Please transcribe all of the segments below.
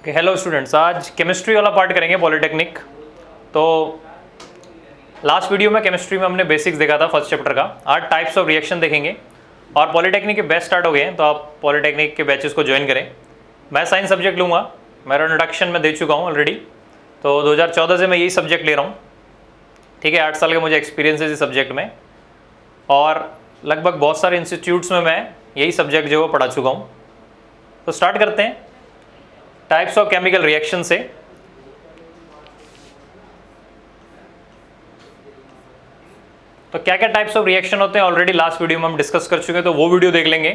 Hello students, आज chemistry वाला part करेंगे पॉलिटेक्निक। तो लास्ट वीडियो में केमिस्ट्री में हमने बेसिक्स देखा था फर्स्ट चैप्टर का। आज टाइप्स ऑफ रिएक्शन देखेंगे और पॉलिटेक्निक के बैच स्टार्ट हो गए हैं, तो आप पॉलिटेक्निक के बैचेस को ज्वाइन करें। मैं साइंस सब्जेक्ट लूँगा, मेरा इंट्रोडक्शन में दे चुका हूँ ऑलरेडी। तो 2014 से मैं यही सब्जेक्ट ले रहा हूँ, ठीक है। 8 साल का मुझे एक्सपीरियंस है इस सब्जेक्ट में और लगभग बहुत सारे इंस्टीट्यूट्स में मैं यही सब्जेक्ट जो है वो पढ़ा चुका हूँ। तो स्टार्ट करते हैं टाइप्स ऑफ केमिकल रिएक्शन से। तो क्या क्या टाइप्स ऑफ रिएक्शन होते हैं ऑलरेडी लास्ट वीडियो में हम डिस्कस कर चुके हैं, तो वो वीडियो देख लेंगे।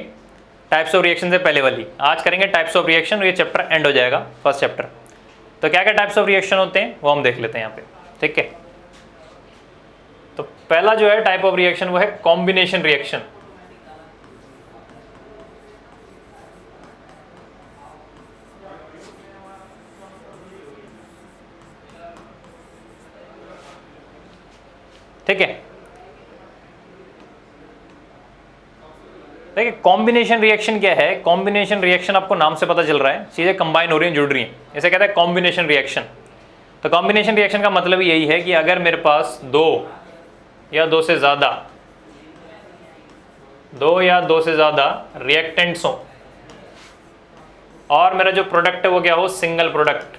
टाइप्स ऑफ रिएक्शन से पहले वाली आज करेंगे टाइप्स ऑफ रिएक्शन, और ये चैप्टर एंड हो जाएगा फर्स्ट चैप्टर। तो क्या क्या टाइप्स ऑफ रिएक्शन होते हैं वो हम देख लेते हैं यहाँ पे, ठीक है। तो पहला जो है टाइप ऑफ रिएक्शन वो है कॉम्बिनेशन रिएक्शन। ठीक है, देखिए कॉम्बिनेशन रिएक्शन क्या है। कॉम्बिनेशन रिएक्शन आपको नाम से पता चल रहा है, चीजें कंबाइन हो रही हैं, जुड़ रही हैं, इसे कहते हैं कॉम्बिनेशन रिएक्शन। तो कॉम्बिनेशन रिएक्शन का मतलब यही है कि अगर मेरे पास दो या दो से ज्यादा रिएक्टेंट्स हो और मेरा जो प्रोडक्ट है वो क्या हो, सिंगल प्रोडक्ट।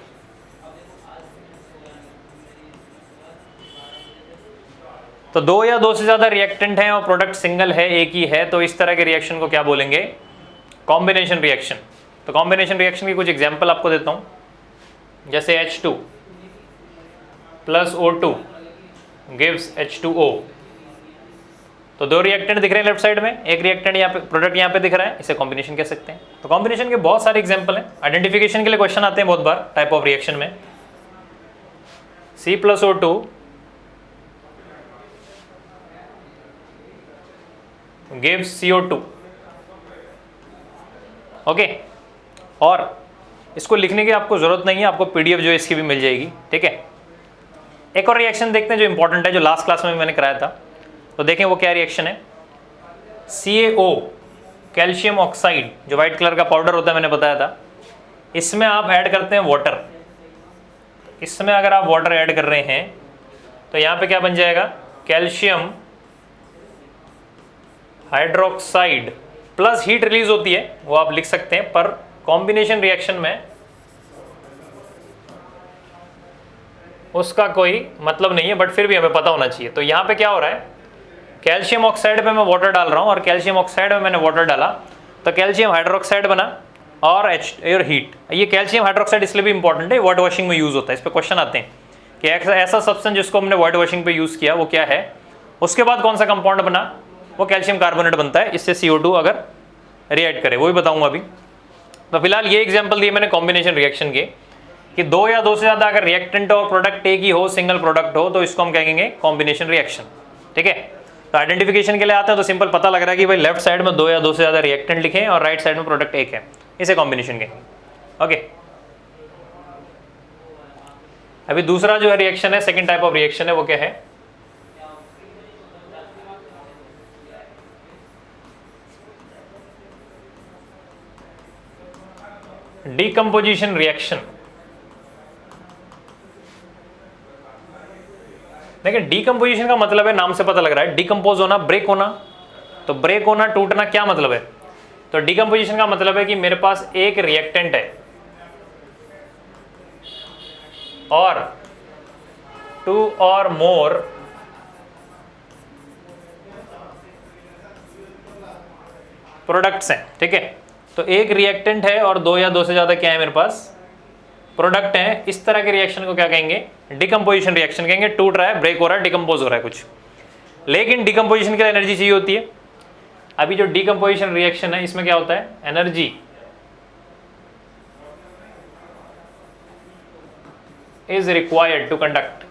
तो दो या दो से ज्यादा रिएक्टेंट हैं और प्रोडक्ट सिंगल है, एक ही है, तो इस तरह के रिएक्शन को क्या बोलेंगे, कॉम्बिनेशन रिएक्शन। तो कॉम्बिनेशन रिएक्शन की कुछ एग्जांपल आपको देता हूं, जैसे H2 plus O2 gives H2O। तो दो रिएक्टेंट दिख रहे हैं लेफ्ट साइड में, एक रिएक्टेंट यहाँ पे, प्रोडक्ट यहाँ पे दिख रहा है, इसे कॉम्बिनेशन कह सकते हैं। तो कॉम्बिनेशन के बहुत सारे एग्जाम्पल हैं, आइडेंटिफिकेशन के लिए क्वेश्चन आते हैं बहुत बार टाइप ऑफ रिएक्शन में। C plus O2 gives CO2, okay. और इसको लिखने की आपको जरूरत नहीं है, आपको पीडीएफ जो है इसकी भी मिल जाएगी, ठीक है। एक और रिएक्शन देखते हैं जो इंपॉर्टेंट है, जो लास्ट क्लास में भी मैंने कराया था। तो देखें वो क्या रिएक्शन है, CaO कैल्शियम ऑक्साइड, जो व्हाइट कलर का पाउडर होता है मैंने बताया था, इसमें आप ऐड करते हैं वाटर। इसमें अगर आप वाटर ऐड कर रहे हैं तो यहाँ पे क्या बन जाएगा, calcium hydroxide plus heat release होती है, वो आप लिख सकते हैं। पर कॉम्बिनेशन रिएक्शन में उसका कोई मतलब नहीं है, बट फिर भी हमें पता होना चाहिए। तो यहाँ पे क्या हो रहा है, कैल्शियम ऑक्साइड पे मैं वाटर डाल रहा हूँ और कैल्शियम ऑक्साइड में मैंने वाटर डाला तो कैल्शियम हाइड्रोक्साइड बना और हीट। ये कैल्शियम हाइड्रोक्साइड इसलिए भी इंपॉर्टेंट है, वाटर वॉशिंग में यूज होता है। इस पर क्वेश्चन आते हैं कि ऐसा सब्सटेंस जिसको हमने वाटर वॉशिंग पे यूज किया वो क्या है, उसके बाद कौन सा कंपाउंड बना, वो कैल्शियम कार्बोनेट बनता है, इससे CO2 अगर रिएक्ट करे, वो भी बताऊंगा अभी। तो फिलहाल ये एग्जांपल दिए मैंने कॉम्बिनेशन रिएक्शन के, कि दो या दो से ज्यादा अगर रिएक्टेंट और प्रोडक्ट एक ही हो, सिंगल प्रोडक्ट हो, तो इसको हम कहेंगे कॉम्बिनेशन रिएक्शन, ठीक है। तो आइडेंटिफिकेशन के लिए आते हैं तो सिंपल पता लग रहा है कि भाई लेफ्ट साइड में दो या दो से ज्यादा रिएक्टेंट लिखे और राइट साइड में प्रोडक्ट एक है, इसे कॉम्बिनेशन के, ओके। अभी दूसरा जो है रिएक्शन है, सेकेंड टाइप ऑफ रिएक्शन है, वो क्या है, डीकम्पोजिशन रिएक्शन। देखिए डीकम्पोजिशन का मतलब है, नाम से पता लग रहा है, डीकम्पोज होना, ब्रेक होना। तो ब्रेक होना, टूटना, क्या मतलब है, तो डीकम्पोजिशन का मतलब है कि मेरे पास एक रिएक्टेंट है और 2 और मोर प्रोडक्ट्स हैं, ठीक है। तो एक रिएक्टेंट है और दो या दो से ज्यादा क्या है मेरे पास, प्रोडक्ट हैं। इस तरह के रिएक्शन को क्या कहेंगे, डिकम्पोजिशन रिएक्शन कहेंगे। टूट रहा है, ब्रेक हो रहा है, डिकम्पोज हो रहा है कुछ, लेकिन डिकम्पोजिशन के लिए एनर्जी चाहिए होती है। अभी जो डिकम्पोजिशन रिएक्शन है इसमें क्या होता है, energy is required to conduct.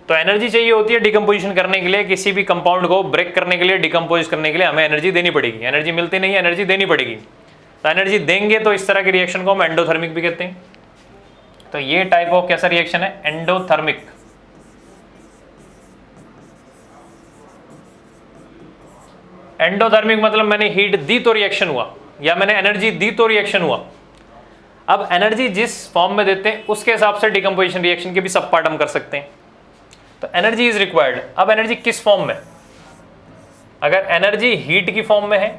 तो एनर्जी चाहिए होती है डिकम्पोजिशन करने के लिए, किसी भी कंपाउंड को ब्रेक करने के लिए, डिकम्पोज करने के लिए हमें एनर्जी देनी पड़ेगी। एनर्जी मिलती नहीं है, एनर्जी देनी पड़ेगी। तो एनर्जी देंगे तो इस तरह के रिएक्शन को हम एंडोथर्मिक भी कहते हैं। तो ये टाइप ऑफ कैसा रिएक्शन है, एंडोथर्मिक। एंडोथर्मिक मतलब मैंने हीट दी तो रिएक्शन हुआ, या मैंने एनर्जी दी तो रिएक्शन हुआ। अब एनर्जी जिस फॉर्म में देते हैं उसके हिसाब से डिकम्पोजिशन रिएक्शन के भी सब पार्ट हम कर सकते हैं। तो एनर्जी इज रिक्वायर्ड। अब एनर्जी किस फॉर्म में? अगर एनर्जी हीट की फॉर्म में है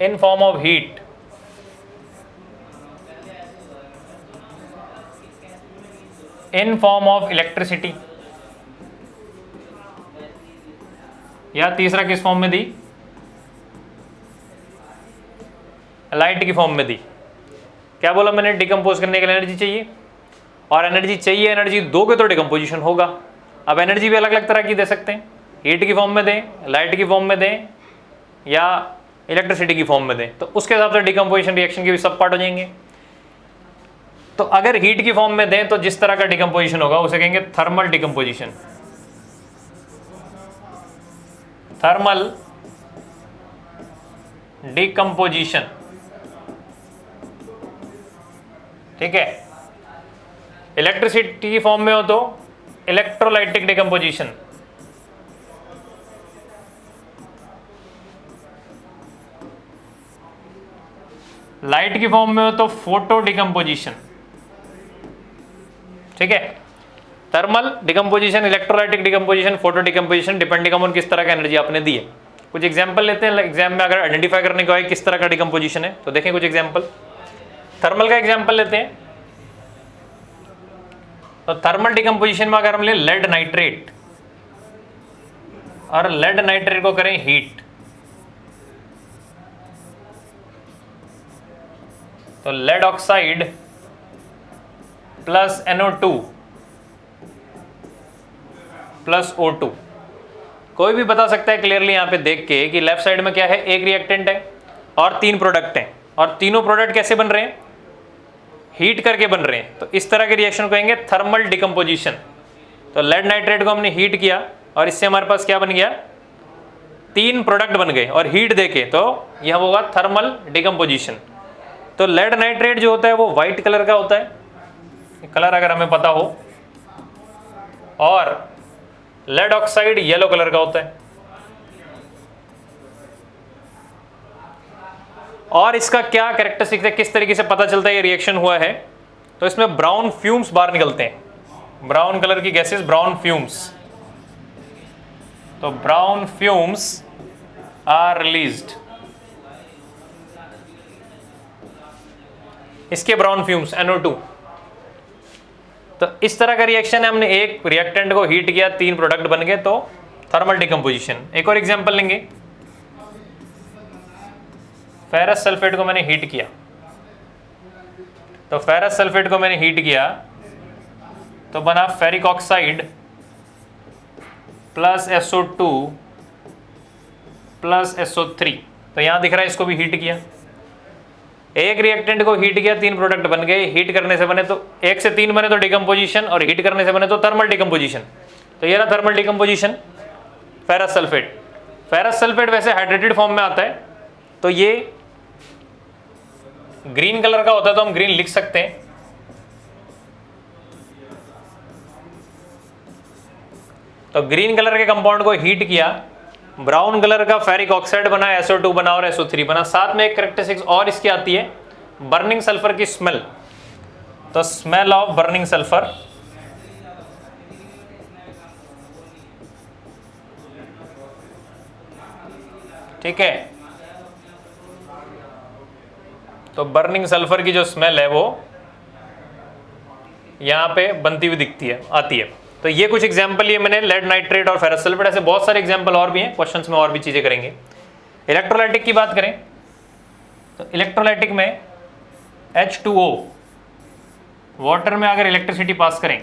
in form of heat, in form of electricity, या तीसरा किस फॉर्म में दी? लाइट की फॉर्म में दी। क्या बोला मैंने? डिकम्पोज करने के लिए एनर्जी चाहिए, और एनर्जी चाहिए, एनर्जी दोगे तो डिकम्पोजिशन होगा। अब एनर्जी भी अलग अलग तरह की दे सकते हैं, हीट की फॉर्म में दें, लाइट की फॉर्म में दें, या इलेक्ट्रिसिटी की फॉर्म में दें, तो उसके हिसाब से डिकम्पोजिशन रिएक्शन के भी सब पार्ट हो जाएंगे। तो अगर हीट की फॉर्म में दें तो जिस तरह का डिकम्पोजिशन होगा उसे कहेंगे थर्मल डिकम्पोजिशन। थर्मल डिकम्पोजिशन, ठीक है। इलेक्ट्रिसिटी की फॉर्म में हो तो इलेक्ट्रोलाइटिक डिकम्पोजिशन, लाइट की फॉर्म में हो तो फोटो डिकम्पोजिशन, ठीक है। Thermal decomposition, electrolytic decomposition, photo decomposition, depending on किस तरह का एनर्जी आपने दी है। कुछ एग्जांपल लेते हैं एग्जाम में, अगर आइडेंटिफाई करने को है किस तरह का डिकम्पोजिशन है तो देखें कुछ एग्जांपल। थर्मल का एग्जांपल लेते हैं। तो थर्मल डिकम्पोजिशन में अगर हम ले लेड नाइट्रेट, और लेड नाइट्रेट को करें हीट, तो lead oxide plus NO2 plus O2। कोई भी बता सकता है क्लियरली यहां पे देख के कि लेफ्ट साइड में क्या है? एक रिएक्टेंट है और 3 प्रोडक्ट हैं, और तीनों प्रोडक्ट कैसे बन रहे हैं? हीट करके बन रहे हैं। तो इस तरह के रिएक्शन को कहेंगे थर्मल डिकम्पोजिशन। तो लेड नाइट्रेट को हमने हीट किया और इससे हमारे पास क्या बन गया? 3 प्रोडक्ट बन गए और हीट देके, तो यह होगा थर्मल डिकम्पोजिशन। तो लेड नाइट्रेट जो होता है वो व्हाइट कलर का होता है, कलर अगर हमें पता हो, और लेड ऑक्साइड येलो कलर का होता है। और इसका क्या कैरेक्टरिस्टिक्स है, किस तरीके से पता चलता है ये रिएक्शन हुआ है? तो इसमें ब्राउन फ्यूम्स बाहर निकलते हैं, ब्राउन कलर की गैसेस, ब्राउन फ्यूम्स। तो ब्राउन फ्यूम्स आर रिलीज्ड, इसके ब्राउन फ्यूम्स NO2। तो इस तरह का रिएक्शन है, हमने एक रिएक्टेंट को हीट किया, 3 प्रोडक्ट बन गए, तो थर्मल डिकम्पोजिशन। एक और एग्जांपल लेंगे। फेरस सल्फेट को मैंने हीट किया, तो फेरस सल्फेट को मैंने हीट किया तो बना ferric oxide plus SO2 plus SO3। तो यहां दिख रहा है इसको भी हीट किया, एक रिएक्टेंट को हीट किया, 3 प्रोडक्ट बन गए। हीट करने से बने तो 1 से 3 बने तो डिकम्पोजिशन, और हीट करने से बने तो थर्मल डिकम्पोजिशन। तो ये रहा thermal decomposition ferrous sulphate. Ferrous sulphate वैसे हाइड्रेटेड फॉर्म में आता है, तो ये ग्रीन कलर का होता है, तो हम ग्रीन लिख सकते हैं। तो ग्रीन कलर के कंपाउंड को हीट किया, ब्राउन कलर का फेरिक ऑक्साइड बना, SO2 बना और SO3 बना। साथ में एक कैरेक्टरिस्टिक्स और इसकी आती है, बर्निंग सल्फर की स्मेल। तो स्मेल ऑफ बर्निंग सल्फर, ठीक है। तो बर्निंग सल्फर की जो स्मेल है वो यहां पे बनती हुई दिखती है, आती है। तो ये कुछ एग्जांपल ये मैंने लेड नाइट्रेट और फेरस सल्फेट, ऐसे बहुत सारे एग्जांपल और भी हैं, क्वेश्चंस में और भी चीजें करेंगे। इलेक्ट्रोलाइटिक की बात करें तो इलेक्ट्रोलाइटिक में H2O, वाटर में अगर इलेक्ट्रिसिटी पास करें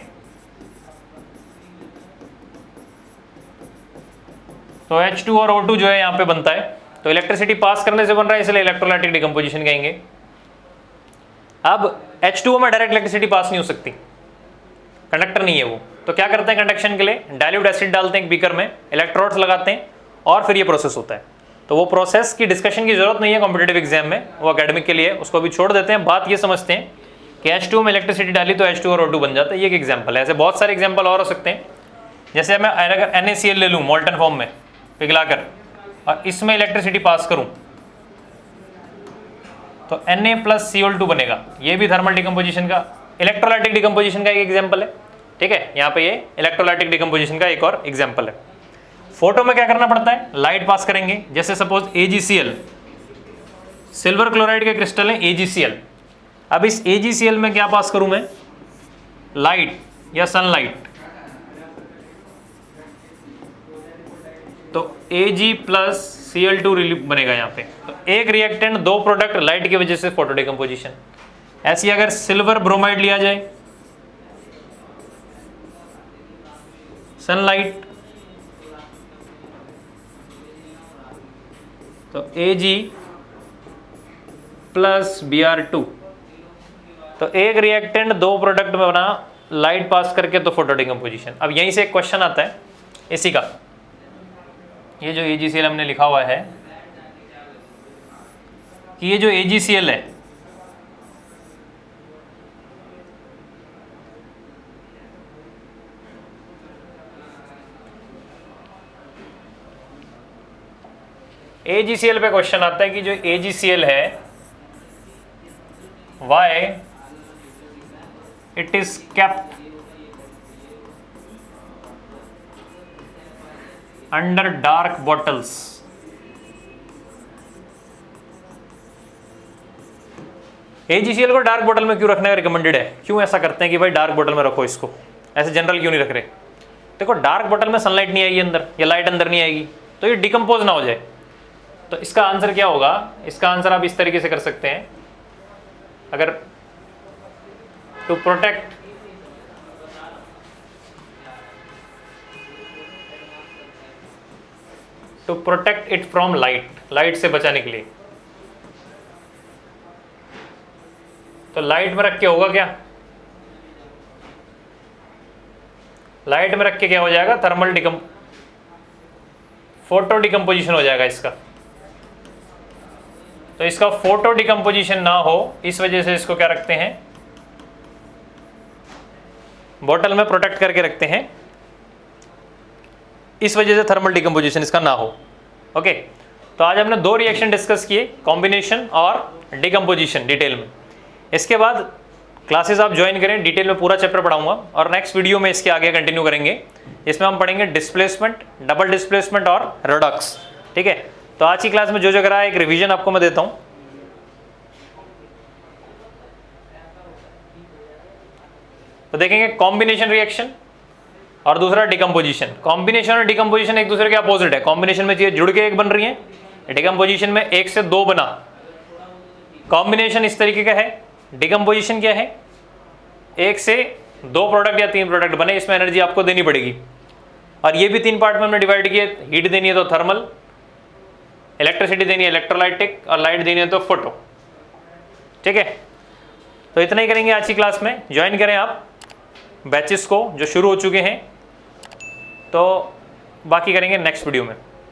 तो H2 और O2 जो है यहां पे बनता है। तो इलेक्ट्रिसिटी पास करने से बन रहा है, इसलिए इलेक्ट्रोलाइटिक डिकम्पोजिशन कहेंगे। अब H2O में डायरेक्ट इलेक्ट्रिसिटी पास नहीं हो सकती, कंडक्टर नहीं है वो। तो क्या करते हैं कंडक्शन के लिए? डाइल्यूट एसिड डालते हैं एक बीकर में, इलेक्ट्रोड्स लगाते हैं और फिर ये प्रोसेस होता है। तो वो प्रोसेस की डिस्कशन की जरूरत नहीं है कॉम्पिटेटिव एग्जाम में, वो एकेडमिक के लिए, उसको भी छोड़ देते हैं। बात ये समझते हैं कि H2O में इलेक्ट्रिसिटी डाली तो H2 और O2 बन जाता है। ये एक एग्जाम्पल है, ऐसे बहुत सारे एग्जाम्पल और हो सकते हैं। जैसे मैं अगर NaCl ले लूँ मोल्टन फॉर्म में पिघलाकर और इसमें इलेक्ट्रिसिटी पास करूँ तो Na+Cl2 बनेगा। ये भी थर्मल डिकम्पोजिशन का, इलेक्ट्रोलाइटिक डिकम्पोजिशन का एक एग्जाम्पल है। ठीक है, यहाँ पे ये इलेक्ट्रोलाइटिक डिकम्पोजिशन का एक और एग्जाम्पल है। फोटो में क्या करना पड़ता है, लाइट पास करेंगे। जैसे सपोज AgCl, सिल्वर क्लोराइड के क्रिस्टल है AgCl। अब इस AgCl में क्या पास करूं मैं, लाइट या सनलाइट, तो Ag+Cl2 रिलीफ बनेगा यहाँ पे। तो एक रिएक्टेंट दो प्रोडक्ट, लाइट की वजह से फोटो डिकम्पोजिशन। ऐसी अगर सिल्वर ब्रोमाइड लिया जाए, सनलाइट, तो Ag+Br2, तो एक रिएक्टेंट दो प्रोडक्ट में बना लाइट पास करके तो फोटो डिकम्पोजिशन। अब यहीं से एक क्वेश्चन आता है इसी का, ये जो AgCl हमने लिखा हुआ है कि ये जो AgCl है AgCl पे क्वेश्चन आता है कि जो AgCl है why it is kept under dark bottles। AgCl को डार्क बोतल में क्यों रखना रिकमेंडेड है, क्यों ऐसा करते हैं कि भाई डार्क बोतल में रखो इसको, ऐसे जनरल क्यों नहीं रख रहे। देखो डार्क बोतल में सनलाइट नहीं आएगी अंदर, या लाइट अंदर नहीं आएगी, तो ये डिकम्पोज ना हो जाए। तो इसका आंसर क्या होगा, इसका आंसर आप इस तरीके से कर सकते हैं, अगर to protect it from light, light से बचाने के लिए। तो लाइट में रख के होगा क्या, लाइट में रख के क्या हो जाएगा, फोटो डिकम्पोजिशन हो जाएगा इसका। तो इसका फोटो डिकम्पोजिशन ना हो इस वजह से इसको क्या रखते हैं, बोतल में प्रोटेक्ट करके रखते हैं, इस वजह से थर्मल डिकम्पोजिशन इसका ना हो। ओके, तो आज हमने दो रिएक्शन डिस्कस किए, कॉम्बिनेशन और डिकम्पोजिशन डिटेल में। इसके बाद क्लासेस आप ज्वाइन करें, डिटेल में पूरा चैप्टर पढ़ाऊंगा और नेक्स्ट वीडियो में इसके आगे कंटिन्यू करेंगे। इसमें हम पढ़ेंगे डिस्प्लेसमेंट, डबल डिस्प्लेसमेंट और रेडॉक्स। ठीक है, तो आज की क्लास में जो जो करा है एक रिवीजन आपको मैं देता हूं। तो देखेंगे कॉम्बिनेशन रिएक्शन और दूसरा डिकम्पोजिशन। कॉम्बिनेशन और डिकम्पोजिशन एक दूसरे के अपोजिट है। कॉम्बिनेशन में चीजें जुड़ के एक बन रही है, डिकम्पोजिशन में एक से दो बना। कॉम्बिनेशन इस तरीके का है, डिकम्पोजिशन क्या है, एक से दो प्रोडक्ट या तीन प्रोडक्ट बने, इसमें एनर्जी आपको देनी पड़ेगी। और ये भी तीन पार्ट में हमने डिवाइड किए, हीट देनी है तो थर्मल, इलेक्ट्रिसिटी देनी है इलेक्ट्रोलाइटिक, और लाइट देनी है तो फोटो। ठीक है, तो इतना ही करेंगे आज की क्लास में। ज्वाइन करें आप बैचेस को जो शुरू हो चुके हैं, तो बाकी करेंगे नेक्स्ट वीडियो में।